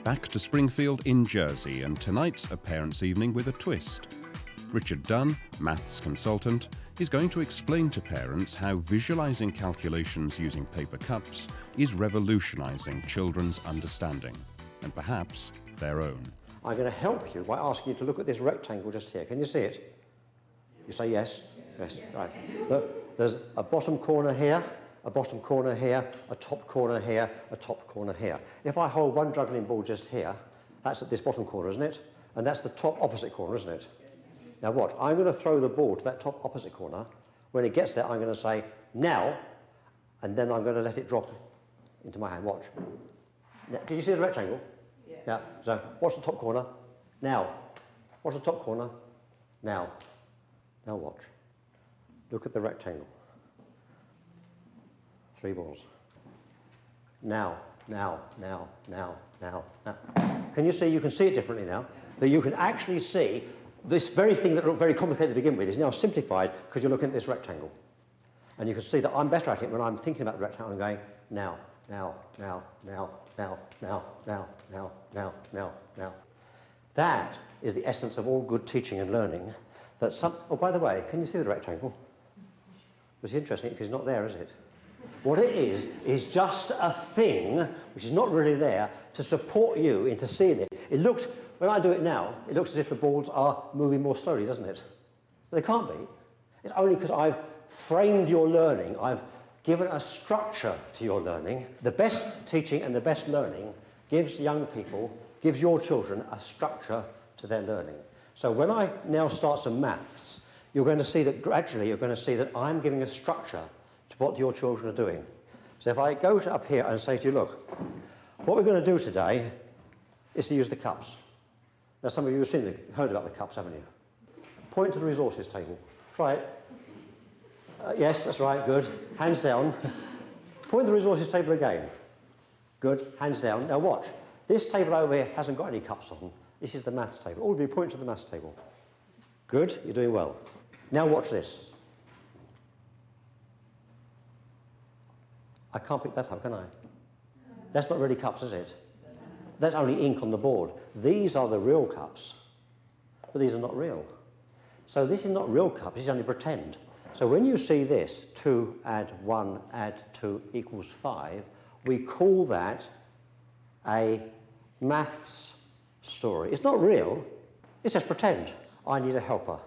Back to Springfield in Jersey, and tonight's a parents' evening with a twist. Richard Dunn, maths consultant, is going to explain to parents how visualizing calculations using paper cups is revolutionizing children's understanding, and perhaps their own. I'm going to help you by asking you to look at this rectangle just here. Can you see it? You say yes? Yes, right. Look, there's a bottom corner here, a bottom corner here, a top corner here, a top corner here. If I hold one juggling ball just here, that's at this bottom corner, isn't it? And that's the top opposite corner, isn't it? Now watch, I'm going to throw the ball to that top opposite corner. When it gets there, I'm going to say, now, and then I'm going to let it drop into my hand. Watch. Now, did you see the rectangle? Yeah. So, watch the top corner. Now. Watch the top corner. Now. Now watch. Look at the rectangle. 3 balls. Now, now, now, now, now, now. Can you see? You can see it differently now. That you can actually see this very thing that looked very complicated to begin with is now simplified because you're looking at this rectangle. And you can see that I'm better at it when I'm thinking about the rectangle and going, now, now, now, now, now, now, now, now, now, now, now. That is the essence of all good teaching and learning. That some, oh, by the way, can you see the rectangle? It's interesting because it's not there, is it? What it is just a thing which is not really there to support you into seeing it. It looks, when I do it now, it looks as if the balls are moving more slowly, doesn't it? They can't be. It's only because I've framed your learning, I've given a structure to your learning. The best teaching and the best learning gives young people, gives your children a structure to their learning. So when I now start some maths, you're going to see that gradually you're going to see that I'm giving a structure to what your children are doing. So if I go up here and say to you, look, what we're going to do today is to use the cups. Now some of you have heard about the cups, haven't you? Point to the resources table. Try it. Yes, that's right, good. Hands down. Point to the resources table again. Good, hands down. Now watch. This table over here hasn't got any cups on. This is the maths table. All of you point to the maths table. Good, you're doing well. Now watch this. I can't pick that up, can I? That's not really cups, is it? That's only ink on the board. These are the real cups, but these are not real. So this is not real cups, this is only pretend. So when you see this, 2 add 1 add 2 equals 5, we call that a maths story. It's not real, it's just pretend. I need a helper.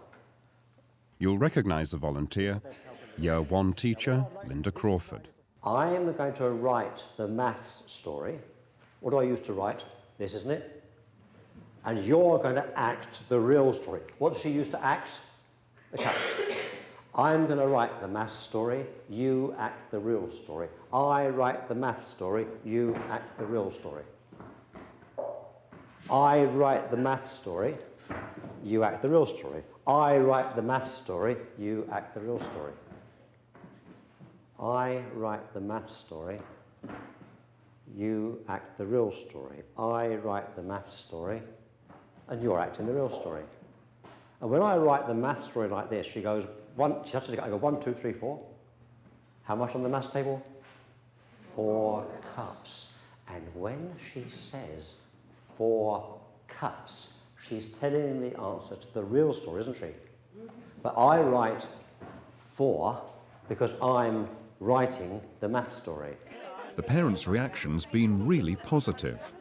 You'll recognise the volunteer, Year 1 teacher, Linda Crawford. I'm going to write the maths story. What do I use to write? This, isn't it? And you're going to act the real story. What does she use to act? The cups. I'm going to write the maths story, you act the real story. I write the maths story, you act the real story. I write the maths story, you act the real story. I write the maths story, you act the real story. I write the maths story, you act the real story. I write the maths story, and you're acting the real story. And when I write the maths story like this, she goes, she has to go 1, 2, 3, 4. How much on the maths table? 4 cups. And when she says 4 cups, she's telling me the answer to the real story, isn't she? But I write 4 because I'm writing the math story. The parents' reaction's been really positive.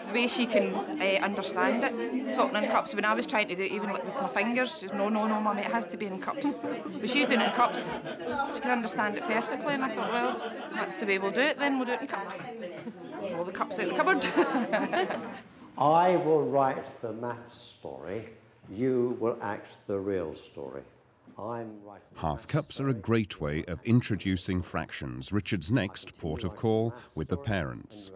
The way she can understand it, talking in cups. When I was trying to do it, even with my fingers, she was, no, mummy, it has to be in cups. But she's doing it in cups. She can understand it perfectly, and I thought, well, that's the way we'll do it then, we'll do it in cups. All the cups out the cupboard. I will write the math story, you will act the real story. Half cups are a great way of introducing fractions, Richard's next port of call with the parents.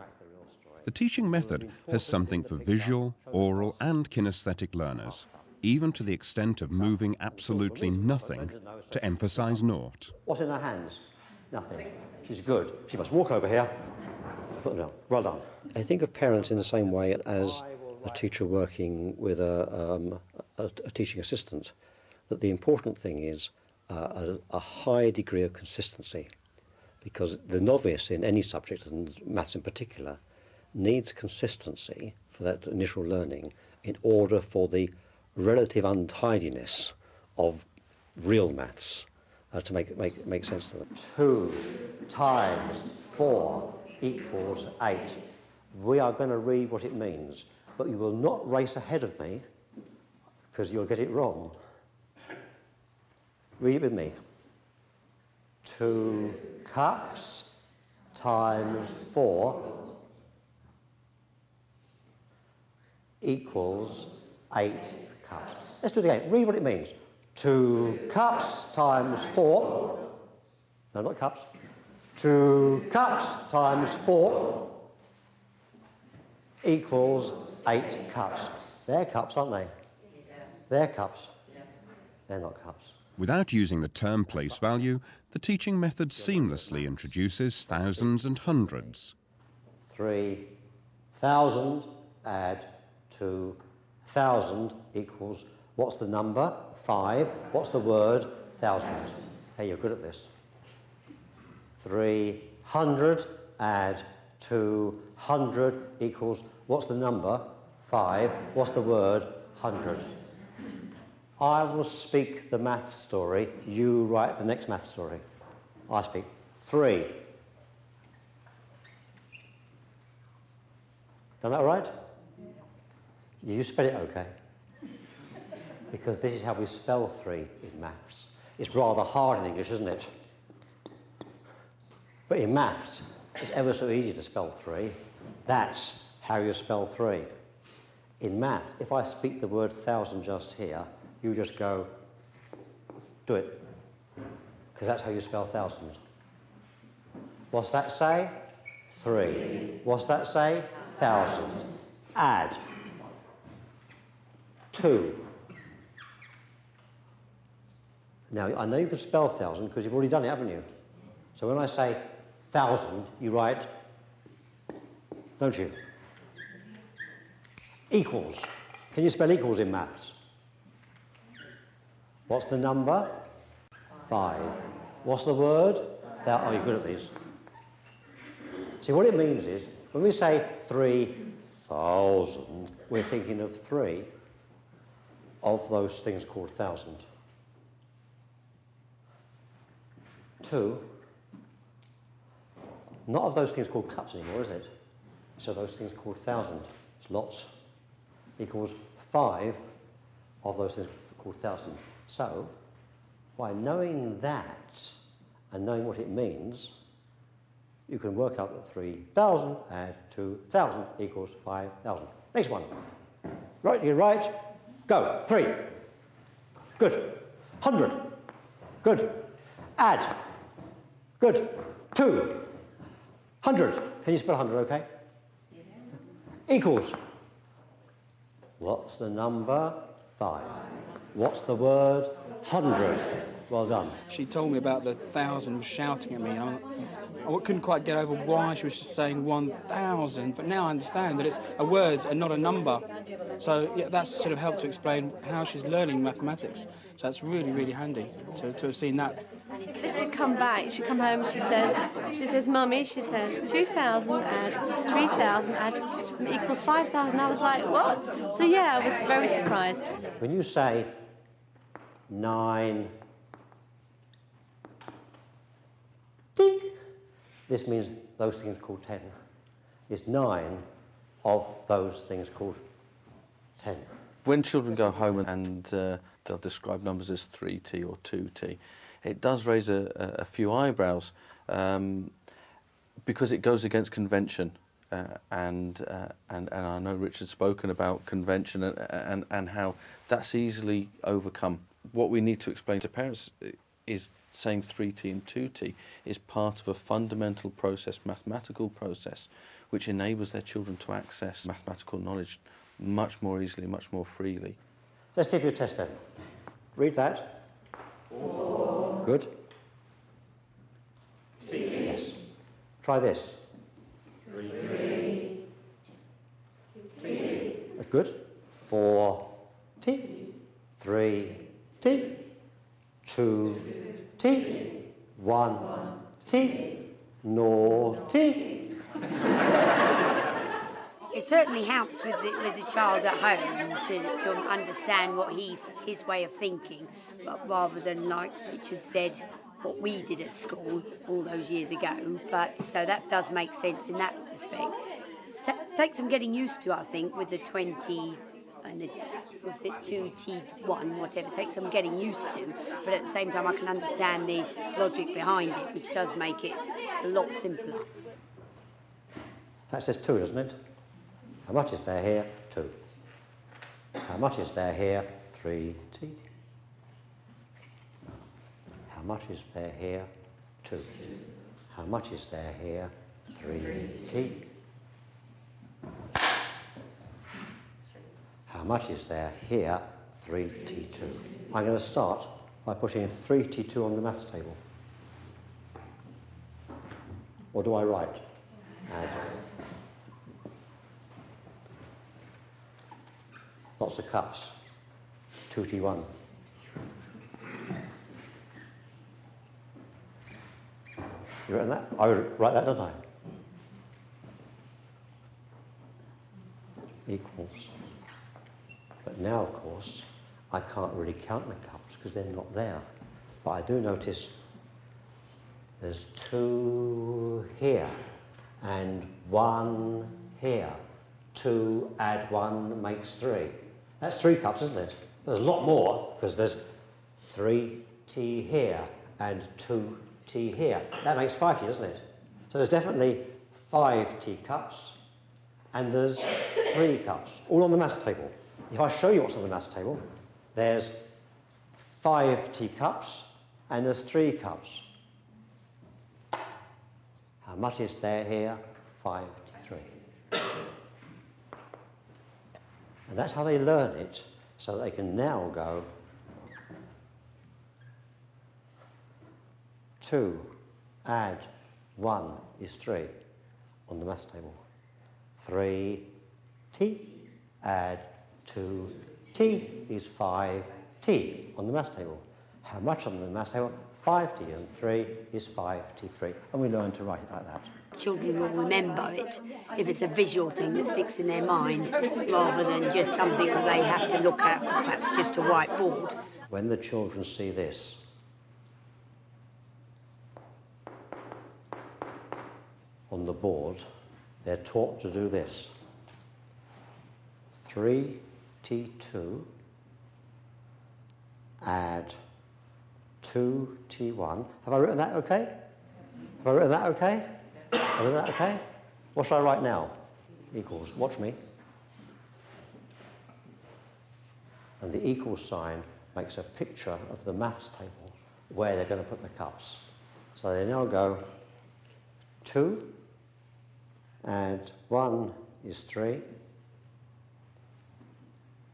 The teaching method has something for visual, oral and kinesthetic learners, even to the extent of moving absolutely nothing to emphasise naught. What's in her hands? Nothing. She's good. She must walk over here. Put them down. Well done. I think of parents in the same way as a teacher working with a teaching assistant, that the important thing is a high degree of consistency, because the novice in any subject, and maths in particular, needs consistency for that initial learning in order for the relative untidiness of real maths to make sense to them. 2 times 4 equals 8. We are going to read what it means, but you will not race ahead of me because you'll get it wrong. Read it with me. 2 cups times 4 equals 8 cups. Let's do it again. Read what it means. 2 cups times 4. No, not cups. 2 cups times 4 equals 8 cups. They're cups, aren't they? They're cups. They're not cups. Without using the term place value, the teaching method seamlessly introduces thousands and hundreds. 3,000 add 2,000 equals, what's the number? 5. What's the word? Thousands. Hey, you're good at this. 300 add 200 equals, what's the number? 5. What's the word? 100. I will speak the math story, you write the next math story. I speak 3. Done that right? You spell it okay? Because this is how we spell 3 in maths. It's rather hard in English, isn't it? But in maths, it's ever so easy to spell 3. That's how you spell 3. In math, if I speak the word 1,000 just here, you just go, do it. Because that's how you spell 1,000. What's that say? 3. What's that say? 1,000. Add 2. Now, I know you can spell 1,000 because you've already done it, haven't you? So when I say 1,000, you write, don't you? Equals. Can you spell equals in maths? What's the number? 5. What's the word? Oh, you're good at these. See, what it means is, when we say 3,000, we're thinking of 3 of those things called 1,000. 2, not of those things called cups anymore, is it? So those things called 1,000, it's lots, equals 5 of those things called 1,000. So, by knowing that and knowing what it means, you can work out that 3,000 add 2,000 equals 5,000. Next one. Right, you're right. Go. 3. Good. 100. Good. Add. Good. 200. Can you spell 100, okay? Yeah. Equals. What's the number? 5. What's the word? 100. Well done. She told me about the 1,000 was shouting at me, and I couldn't quite get over why she was just saying 1,000, but now I understand that it's a word and not a number. So yeah, that's sort of helped to explain how she's learning mathematics. So that's really, really handy to have seen that. She'd come back, she'd come home, she says, Mummy, she says, 2,000 add 3,000 add equals 5,000. I was like, what? So yeah, I was very surprised. When you say 9, ding, this means those things called 10. It's 9 of those things called 10. When children go home and they'll describe numbers as 3t or 2t, it does raise a few eyebrows because it goes against convention. And I know Richard's spoken about convention and how that's easily overcome. What we need to explain to parents is saying 3t and 2t is part of a fundamental process, mathematical process, which enables their children to access mathematical knowledge much more easily, much more freely. Let's take your test then. Read that. 4. Good. 3. Yes. Try this. 3. 3. Good. 4T, 3T, 2T, 1T, naughty. It certainly helps with the child at home to understand what his way of thinking, but rather than, like Richard said, what we did at school all those years ago. But so that does make sense in that respect. Takes some getting used to, I think, with the 20 and the, was it 2T1, whatever. Takes some getting used to, but at the same time I can understand the logic behind it, which does make it a lot simpler. That says 2, doesn't it? How much is there here? 2. How much is there here? 3T. How much is there here? 2. How much is there here? 3T. How much is there here? 3T2. I'm going to start by putting 3T2 on the maths table. Or do I write? Lots of cups. 2T1. You written that? I would write that, don't I? Equals. But now, of course, I can't really count the cups because they're not there. But I do notice there's 2 here and 1 here. 2 add 1 makes 3. That's 3 cups, isn't it? There's a lot more because there's 3T here and 2T here. That makes 5T, doesn't it? So there's definitely 5 teacups and there's 3 cups, all on the maths table. If I show you what's on the maths table, there's 5 teacups and there's 3 cups. How much is there here? 5T3. And that's how they learn it, so they can now go 2 add 1 is 3 on the maths table. 3T add 2T is 5T on the maths table. How much on the maths table? 5T and 3 is 5T3. And we learn to write it like that. Children will remember it if it's a visual thing that sticks in their mind rather than just something that they have to look at, perhaps just a whiteboard. When the children see this, on the board, they're taught to do this. 3T2 add 2T1. Have I written that okay? Have I written that okay? Have I written that okay? What shall I write now? Equals. Watch me. And the equal sign makes a picture of the maths table where they're going to put the cups. So they now go 2 and 1 is 3.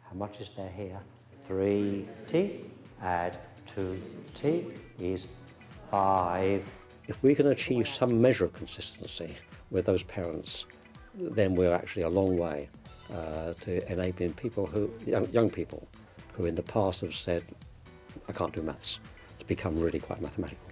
How much is there here? 3T add 2T is 5. If we can achieve some measure of consistency with those parents, then we're actually a long way to enabling people who, young people, who in the past have said, I can't do maths, to become really quite mathematical.